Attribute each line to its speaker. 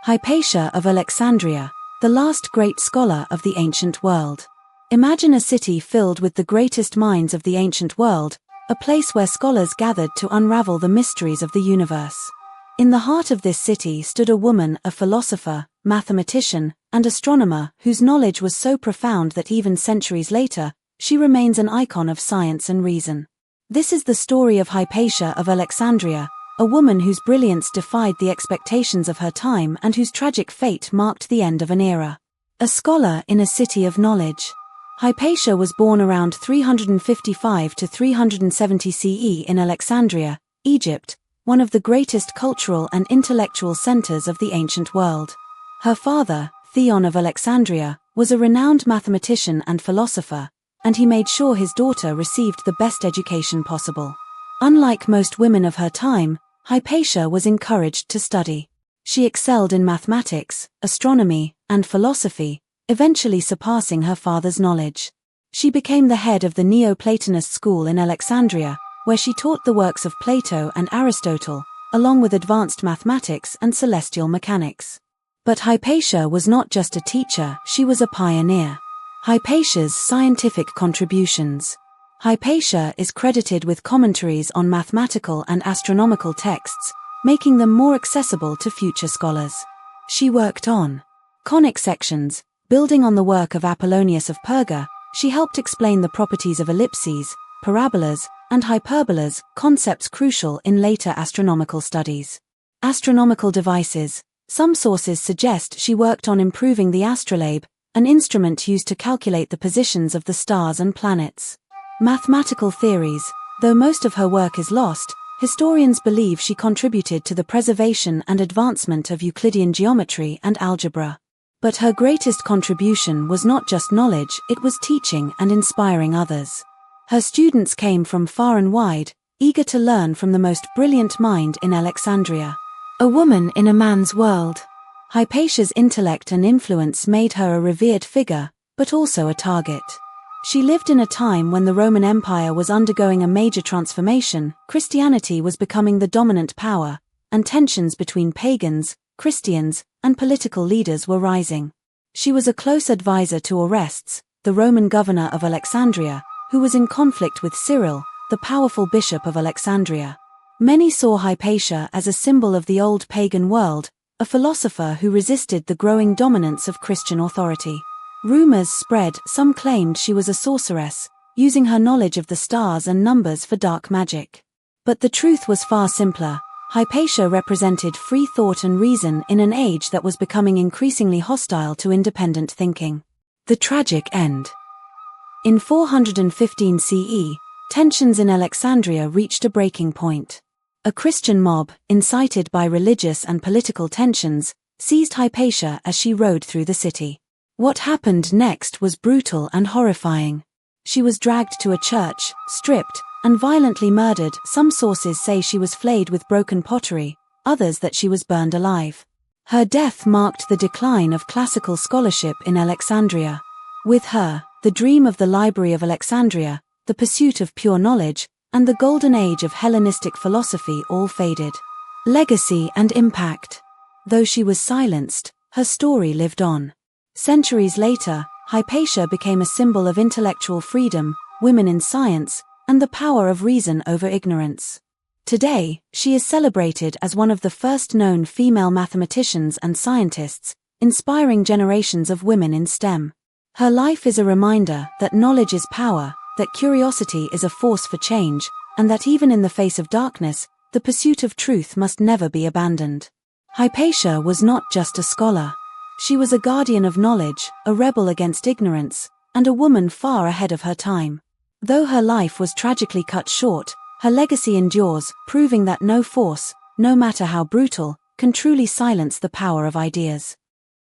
Speaker 1: Hypatia of Alexandria, the last great scholar of the ancient world. Imagine a city filled with the greatest minds of the ancient world, a place where scholars gathered to unravel the mysteries of the universe. In the heart of this city stood a woman, a philosopher, mathematician, and astronomer whose knowledge was so profound that even centuries later, she remains an icon of science and reason. This is the story of Hypatia of Alexandria, a woman whose brilliance defied the expectations of her time and whose tragic fate marked the end of an era. A scholar in a city of knowledge. Hypatia was born around 355 to 370 CE in Alexandria, Egypt, one of the greatest cultural and intellectual centers of the ancient world. Her father, Theon of Alexandria, was a renowned mathematician and philosopher, and he made sure his daughter received the best education possible. Unlike most women of her time, Hypatia was encouraged to study. She excelled in mathematics, astronomy, and philosophy, eventually surpassing her father's knowledge. She became the head of the Neoplatonist school in Alexandria, where she taught the works of Plato and Aristotle, along with advanced mathematics and celestial mechanics. But Hypatia was not just a teacher, she was a pioneer. Hypatia's scientific contributions. Hypatia is credited with commentaries on mathematical and astronomical texts, making them more accessible to future scholars. She worked on conic sections, building on the work of Apollonius of Perga. She helped explain the properties of ellipses, parabolas, and hyperbolas, concepts crucial in later astronomical studies. Astronomical devices. Some sources suggest she worked on improving the astrolabe, an instrument used to calculate the positions of the stars and planets. Mathematical theories. Though most of her work is lost, historians believe she contributed to the preservation and advancement of Euclidean geometry and algebra. But her greatest contribution was not just knowledge, it was teaching and inspiring others. Her students came from far and wide, eager to learn from the most brilliant mind in Alexandria. A woman in a man's world. Hypatia's intellect and influence made her a revered figure, but also a target. She lived in a time when the Roman Empire was undergoing a major transformation, Christianity was becoming the dominant power, and tensions between pagans, Christians, and political leaders were rising. She was a close advisor to Orestes, the Roman governor of Alexandria, who was in conflict with Cyril, the powerful bishop of Alexandria. Many saw Hypatia as a symbol of the old pagan world, a philosopher who resisted the growing dominance of Christian authority. Rumors spread, some claimed she was a sorceress, using her knowledge of the stars and numbers for dark magic. But the truth was far simpler. Hypatia represented free thought and reason in an age that was becoming increasingly hostile to independent thinking. The tragic end. In 415 CE, tensions in Alexandria reached a breaking point. A Christian mob, incited by religious and political tensions, seized Hypatia as she rode through the city. What happened next was brutal and horrifying. She was dragged to a church, stripped, and violently murdered. Some sources say she was flayed with broken pottery, others that she was burned alive. Her death marked the decline of classical scholarship in Alexandria. With her, the dream of the Library of Alexandria, the pursuit of pure knowledge, and the golden age of Hellenistic philosophy all faded. Legacy and impact. Though she was silenced, her story lived on. Centuries later, Hypatia became a symbol of intellectual freedom, women in science, and the power of reason over ignorance. Today, she is celebrated as one of the first known female mathematicians and scientists, inspiring generations of women in STEM. Her life is a reminder that knowledge is power, that curiosity is a force for change, and that even in the face of darkness, the pursuit of truth must never be abandoned. Hypatia was not just a scholar. She was a guardian of knowledge, a rebel against ignorance, and a woman far ahead of her time. Though her life was tragically cut short, her legacy endures, proving that no force, no matter how brutal, can truly silence the power of ideas.